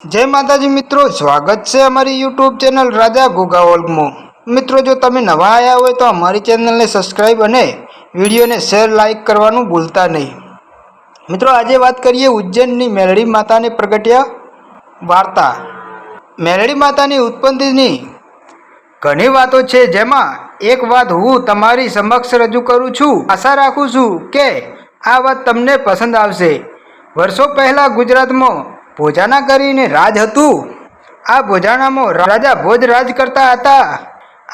जय माताजी मित्रों, स्वागत है हमारी यूट्यूब चैनल राजा घोघा व्लॉगમાં। मित्रों, जो તમે નવા આવ્યા હોય તો અમારી ચેનલને સબસ્ક્રાઇબ અને વિડીયોને શેર લાઇક કરવાનું ભૂલતા નહીં। મિત્રો, આજે વાત કરીએ ઉજ્જૈનની મેલડી માતાની પ્રગટ્યા વાર્તા। મેલડી માતાની ઉત્પત્તિની ઘણી વાતો છે, જેમાં એક વાત હું તમારી સમક્ષ રજૂ કરું છું। આશા રાખું છું કે આ વાત તમને પસંદ આવશે। વર્ષો પહેલાં ગુજરાતમાં ભોજાના કરીને રાજ હતું। આ ભોજાનામાં રાજા ભોજ રાજ કરતા હતા।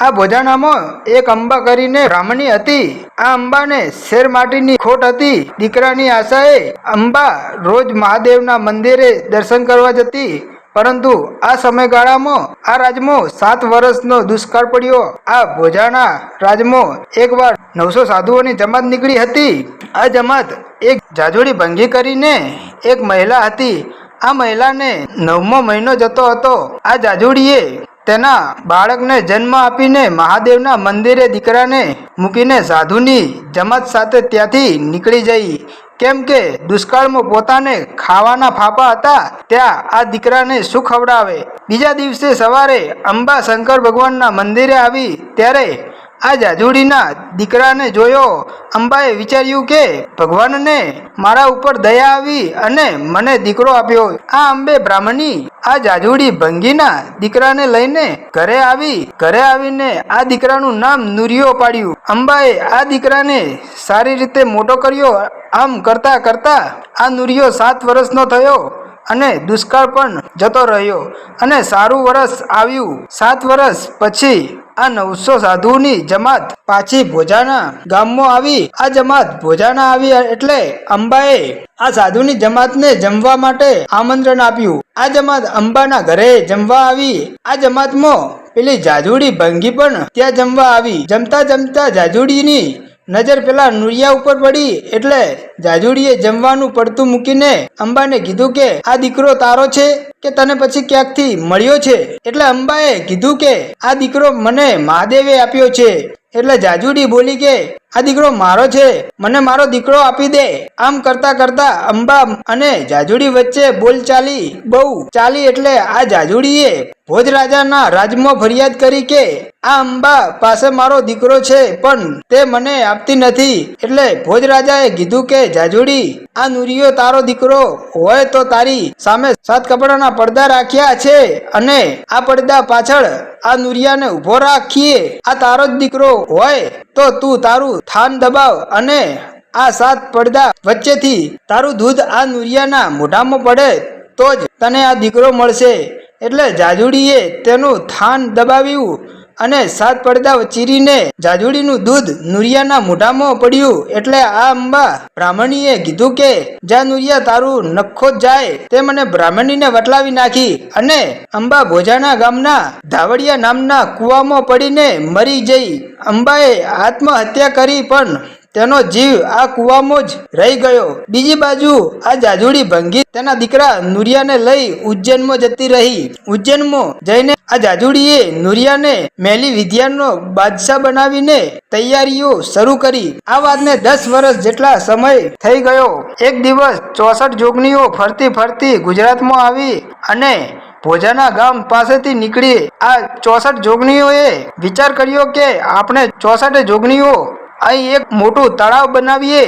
આ ભોજાનામાં એક અંબા કરીને બ્રાહ્મણી હતી। આ અંબાને શેર માટીની ખોટ હતી। દીકરાની આશાએ અંબા રોજ મહાદેવના મંદિરે દર્શન કરવા જતી, પરંતુ આ સમયગાળામાં આ રાજમાં 7 વર્ષનો દુષ્કાળ પડ્યો। આ ભોજાના રાજમાં એકવાર 900 સાધુઓની જમાત નીકળી હતી। આ જમાત એક જાજોડી ભંગી કરીને એક મહિલા હતી। આ મહિલાને 9મો મહિનો જતો હતો। આ જાજુડીએ તેના બાળકને જન્મ આપીને મહાદેવના મંદિરે દીકરાને મૂકીને સાધુની જમાત સાથે ત્યાંથી નીકળી જઈ, કેમ કે દુષ્કાળમાં પોતાને ખાવાના ફાફા હતા। ત્યાં આ દીકરાને શું ખવડાવે? બીજા દિવસે સવારે અંબા શંકર ભગવાનના મંદિરે આવી ત્યારે આ જાજુડીના દીકરાને જોયો। અંબાએ વિચાર્યું કે ભગવાનને મારા ઉપર દયા આવી અને મને દીકરો આપ્યો। આ અંબે બ્રાહ્મણી આ જાજુડી ભંગીના દીકરાને લઈને ઘરે આવી। ઘરે આવીને આ દીકરાનું નામ નુરિયો પાડ્યું। અંબાએ આ દીકરાને સારી રીતે મોટો કર્યો। આમ કરતા કરતા આ નુરિયો 7 વર્ષનો થયો અને દુષ્કાળ પણ જતો રહ્યો અને સારું વર્ષ આવ્યું। 7 વર્ષ પછી આ 900 સાધુઓની જમાત પાછી ભોજાના ગામમાં આવી। આ જમાત ભોજાના આવી એટલે અંબાએ આ સાધુની જમાતને જમવા માટે આમંત્રણ આપ્યું। આ જમાત અંબાના ઘરે જમવા આવી। આ જમાતમાં પેલી જાજુડી ભંગી પણ ત્યાં જમવા આવી। જમતા જમતા જાજુડીની નજર પેલા નુરિયા ઉપર પડી એટલે જાજુડીએ જમવાનું પડતું મૂકીને અંબાને કીધું કે આ દીકરો તારો છે કે તને પછી ક્યાંકથી મળ્યો છે? એટલે અંબાએ કીધું કે આ દીકરો મને મહાદેવે આપ્યો છે। એટલે જાજુડી બોલી કે આ દીકરો મારો છે, મને મારો દીકરો આપી દે। આમ કરતા કરતા અંબા અને જાજુડી વચ્ચે બોલચાલી બહુ ચાલી એટલે આ જાજુડીએ ભોજ રાજાના રાજમાં ફરિયાદ કરી કે આ અંબા પાસે મારો દીકરો છે પણ તે મને આપતી નથી। એટલે ભોજ રાજાએ કીધું કે જાજુડી, આ નુરિયો તારો દીકરો હોય તો તારી સામે 7 કપડાના પડદા રાખ્યા છે અને આ પડદા પાછળ આ નુરિયાને ઉભો રાખીએ। આ તારો જ દીકરો હોય તો તું તારું થાન દબાવ અને આ 7 પડદા વચ્ચેથી તારું દૂધ આ નુરિયાના મોઢામાં પડે તો જ તને આ દીકરો મળશે। એટલે જાજુડીએ તેનું થાન દબાવ્યું અને 7 પડદા ચીરીને જાજુડીનું દૂધ નુરિયાના મોઢામાં પડ્યું। એટલે આ અંબા બ્રાહ્મણીએ કીધું કે જા નુરિયા, તારું નખો જાય। તે મને બ્રાહ્મણીને વટલાવી નાખી અને અંબા ભોજાના ગામના ધાવડિયા નામના કૂવામાં પડીને મરી જઈ। અંબાએ આત્મહત્યા કરી પણ તેનો જીવ આ કૂવામાં જ રહી ગયો। બીજી બાજુ આ જાજુડી ભંગી તેના દીકરા નુરિયાને લઈ ઉજ્જૈનમાં જતી રહી। ઉજ્જૈનમાં જઈને આ જાજુડીએ નુરિયાને મેલી વિદ્યાનો બાદશાહ બનાવીને તૈયારીઓ શરૂ કરી। આ વાતને 10 વર્ષ જેટલા સમય થઈ ગયો। એક દિવસ 64 જોગણીઓ ફરતી ફરતી ગુજરાતમાં આવી અને ભોજાના ગામ પાસેથી નીકળી। આ 64 જોગણીઓએ વિચાર કર્યો કે આપણે 64 જોગણીઓ અહીં એક મોટું તળાવ બનાવીએ,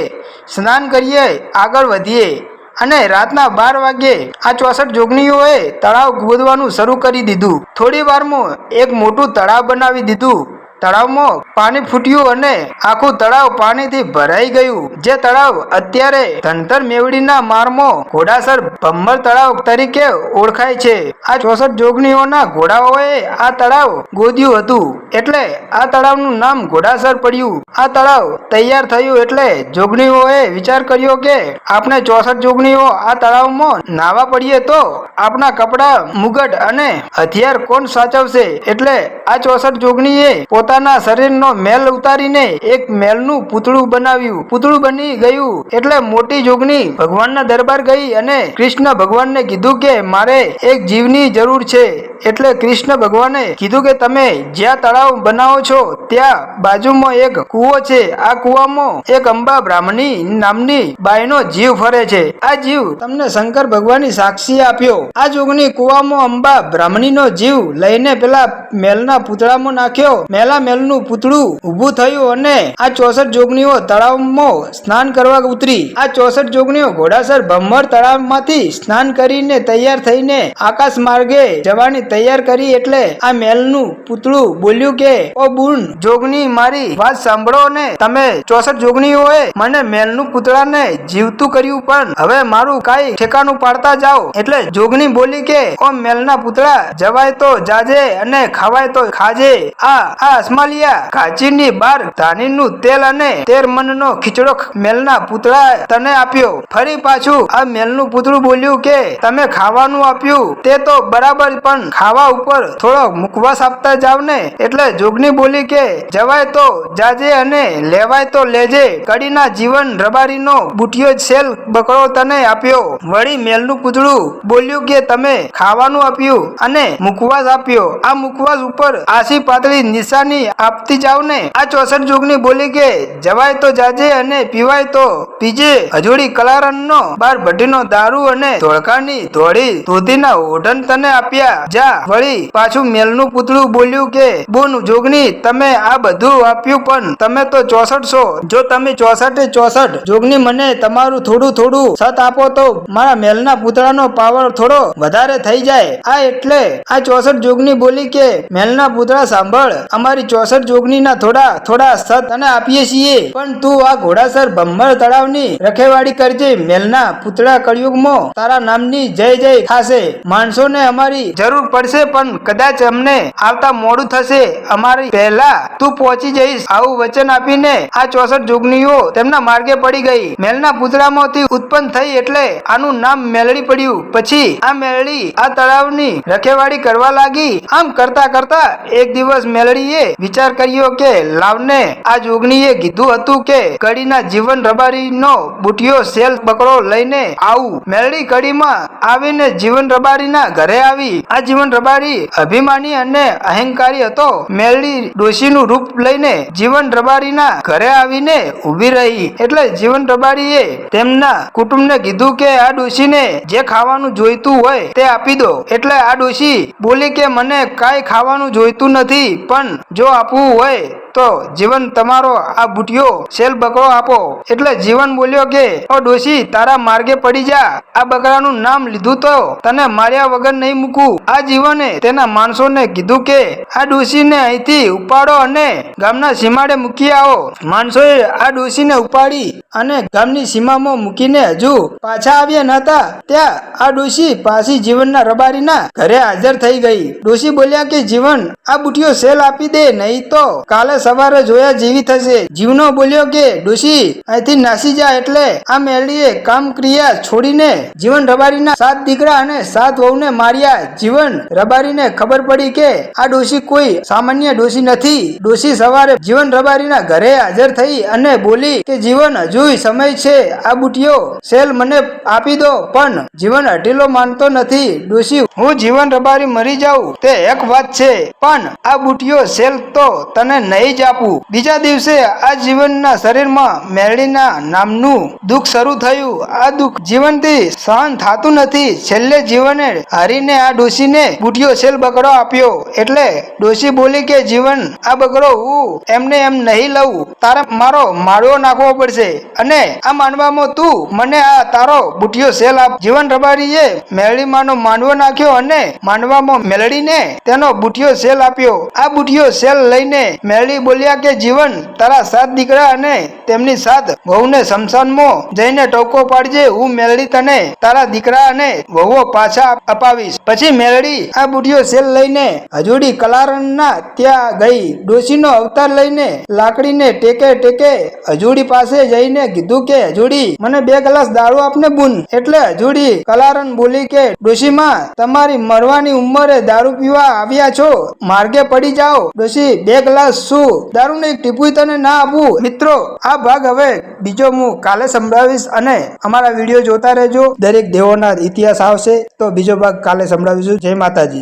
સ્નાન કરીએ, આગળ વધીએ। અને રાતના 12 વાગ્યે આ 64 જોગણીઓએ તળાવ ખોદવાનું શરૂ કરી દીધું। થોડી વારમાં એક મોટું તળાવ બનાવી દીધું। તળાવમાં પાણી ફૂટ્યું અને આખું તળાવ પાણીથી ભરાઈ ગયું। જે તળાવ અત્યારે ધનતર મેવડીના મારમાં ઘોડાસર ભમ્મર તળાવ તરીકે ઓળખાય છે। આ 64 જોગણીઓના ઘોડાઓએ આ તળાવ ગોદ્યું હતું એટલે આ તળાવનું નામ ઘોડાસર પડ્યું। આ તળાવ તૈયાર થયું એટલે જોગણીઓએ વિચાર કર્યો કે આપણે 64 જોગણીઓ આ તળાવમાં નાહવા પડીએ તો આપણા કપડા, મુગટ અને હથિયાર કોણ સાચવશે? એટલે આ 64 જોગણીએ પોતાના શરીરનો મેલ ઉતારીને એક મેલનું પૂતળું બનાવ્યું। પૂતળું બની ગયું એટલે મોટી જોગણી ભગવાનના દરબાર ગઈ અને કૃષ્ણ ભગવાનને કીધું કે મારે એક જીવની જરૂર છે। એટલે કૃષ્ણ ભગવાને કીધું કે તમે જ્યાં તળાવ બનાવો છો ત્યાં બાજુમાં એક કૂવો છે. આ કૂવામાં એક અંબા બ્રાહ્મણી નામની બાઈનો જીવ ફરે છે. આ જીવ તમને શંકર ભગવાનની સાક્ષી આપ્યો. આ જોગણી કૂવામાં અંબા બ્રાહ્મણીનો જીવ લઈને પેલા મેલના પૂતળામાં નાખ્યો. મેલનું પૂતળું ઊભું થયું અને આ 64 જોગણીઓ તળાવમાં સ્નાન કરવા ઉતરી. આ 64 જોગણીઓ ઘોડાસર ભમ્મર તળાવમાંથી સ્નાન કરીને તૈયાર થઈને આકાશ માર્ગે જવાની તૈયાર કરી. એટલે આ મેલનું પૂતળું બોલ્યું કે ઓ બુન જોગણી, મારી વાત સાંભળો ને. તમે 64 જોગણીઓએ મને મેલનું પૂતળાને જીવતું કર્યું, પણ હવે મારું કાંઈ ઠેકાણું પાડતા જાઓ. એટલે જોગણી બોલી કે ઓ મેલના પૂતળા, જવાય તો જાજે અને ખાવાય તો ખાજે. આ અસમાલિયા કાચીની 12 ધાણીનું તેલ અને 13 મણનો ખીચડો મેલના પૂતળા તને આપ્યો. ફરી પાછું આ મેલનું પૂતળું બોલ્યું કે તમે ખાવાનું આપ્યું તે તો બરાબર, પણ ખાવા ઉપર થોડો મુખવાસ આપતા જાવ ને. એટલે જોગણી બોલી કે જવાય તો જાજે અને લેવાય તો લેજે. કડીના જીવન રબારીનો બુટિયો સેલ બકરો તને આપ્યો. વળી મેલનું પૂતળું બોલ્યું કે તમે ખાવાનું આપ્યું અને મુખવાસ આપ્યો. આ મુખવાસ ઉપર આસી પાતળી નિશાની આપતી જાવ ને. આ 64 જોગણી બોલી કે જવાય તો જાજે અને પીવાય તો પીજે. હજુડી કલારણનો 12 ભટ્ટીનો દારૂ અને ધોળકાની ધોળી ધોતીના ઓઢણ તને આપ્યા. જા. વળી પાછું મેલનું પૂતળું બોલ્યું કે બોન જોગણી, તમે આ બધું આપ્યું, પણ તમે તો 64 છો. જો તમે 64 જોગણી મને તમારું થોડું સત આપો તો મારા મેલના પૂતળાનો પાવર થોડો વધારે થઈ જાય. આ એટલે આ 64 જોગણી બોલી કે મેલના પૂતળા સાંભળ, અમારી 64 જોગણીના થોડા સત તને આપીએ છીએ, પણ તું આ ઘોડાસર ભમ્મર તળાવની રખેવાળી કરજે. મેલના પૂતળા કળિયુગમાં તારા નામની જય જય થાશે. માણસોને અમારી જરૂર પડશે, પણ કદાચ અમને આવતા મોડું થશે. અમારી પહેલા તું પહોંચી જઈશ. આવું વચન આપીને આ 64 જોગણીઓ તેમના માર્ગે પડી ગઈ. મેલના પૂતળામાંથી ઉત્પન્ન થઈ એટલે આનું નામ મેલડી પડ્યું. પછી આ મેલડી આ તળાવની રખેવાળી કરવા લાગી. આમ કરતા એક દિવસ મેલડીએ વિચાર કર્યો કે લાવને આ જોગણીએ કીધું હતું કે કડીના જીવન રબારીનો બુટિયો સેલ બકરો લઈને આવું. મેલડી કડીમાં આવીને જીવન રબારીના ઘરે આવી. આ જીવન રબારી અભિમાની અને અહંકારી હતો. મેલડી ડોશીનું રૂપ લઈને જીવન રબારીના ઘરે આવીને ઊભી રહી. એટલે જીવન રબારીએ તેમના કુટુંબને કીધું કે આ ડોશીને જે ખાવાનું જોઈતું હોય તે આપી દો. એટલે આ ડોશી બોલી કે મને કાંઈ ખાવાનું જોઈતું નથી, પણ જો આપવું હોય તો જીવન તમારો આ બુટિયો સેલ બકરો આપો. એટલે જીવન બોલ્યો કે ઓ ડોશી, તારા માર્ગે પડી જા. આ બકરાનું નામ લીધું તો તને માર્યા વગર નહીં મૂકું. આ જીવને તેના માણસોને કીધું કે આ ડોશીને અહીંથી ઉપાડો અને ગામના સીમાડે મૂકી આવો. માણસોએ આ ડોશીને ઉપાડી અને ગામની સીમામાં મૂકીને હજુ પાછા આવ્યા નહોતા ત્યાં આ ડોશી પાછી જીવનના રબારીના ઘરે હાજર થઈ ગઈ. ડોશી બોલ્યા કે જીવન, આ બુટિયો સેલ આપી દે, નહીં તો કાલે સવારે જોયા જેવી થશે. જીવનો બોલ્યો કે ડોશી અહીંથી નાસી જા. એટલે આ મેલડીએ કામ ક્રિયા છોડીને જીવન રબારીના 7 દીકરા અને 7 વહુને માર્યા. જીવન રબારીને ખબર પડી કે આ ડોશી કોઈ સામાન્ય ડોશી નથી. ડોશી સવારે જીવન રબારીના ઘરે હાજર થઈ અને બોલી કે જીવન, હજુય સમય છે, આ બુટિયો સેલ મને આપી દો. પણ જીવન હઠીલો માનતો નથી. ડોશી, હું જીવન રબારી મરી જાઉં તે એક વાત છે, પણ આ બુટિયો સેલ તો તને નહીં જ આપું. બીજા દિવસે આ જીવનના શરીરમાં મેલડીના નામનું દુઃખ શરૂ થયું. આ દુઃખ જીવનથી સહન થતું નથી. છેલ્લે જીવને હારીને આ ડોશીને બુટિયો સેલ બકરો આપ્યો. એટલે ડોશી બોલી કે જીવન, આ બકરો હું એમને એમ નહીં લઉં. તારે મારો માળવો નાખવો પડશે અને આ માંડવામાં તું મને આ તારો બુટિયો સેલ આપ. જીવન રબારીએ મેલડીમાંનો માંડવો નાખ્યો અને માંડવામાં મેલડીને તેનો બુટિયો સેલ આપ્યો. આ બુટિયો સેલ લઈને મેલડી બોલ્યા કે જીવન, તારા 7 દીકરા અને તેમની 7 વહુને શમશાનમાં જઈને ટોકો પાડજે. હું મેલડી તને તારા દીકરા અને વહુઓ પાછા અપાવીશ. પછી મેલડી આ બુટિયો સેલ લઈને હજુડી કલારણના ત્યાં ગઈ. ડોશીનો અવતાર લઈને લાકડીને ટેકે હજુડી પાસે જઈને કીધું કે હજુડી, મને 2 ગ્લાસ દારૂ આપને બુન. એટલે હજુડી કલારણ બોલી કે ડોશીમાં, તમારી મરવાની ઉંમરે દારૂ પીવા આવ્યા છો, માર્ગે પડી જાઓ. ડોશી, 2 ગ્લાસ શું દારૂ ને એક ટીપું તને ના આપું. મિત્રો, આ ભાગ હવે બીજો હું કાલે સંભળાવીશ અને અમારા વિડીયો જોતા રહેજો. દરેક દેવોના ઇતિહાસ આવશે તો બીજો ભાગ કાલે સંભળાવીશું. જય માતાજી.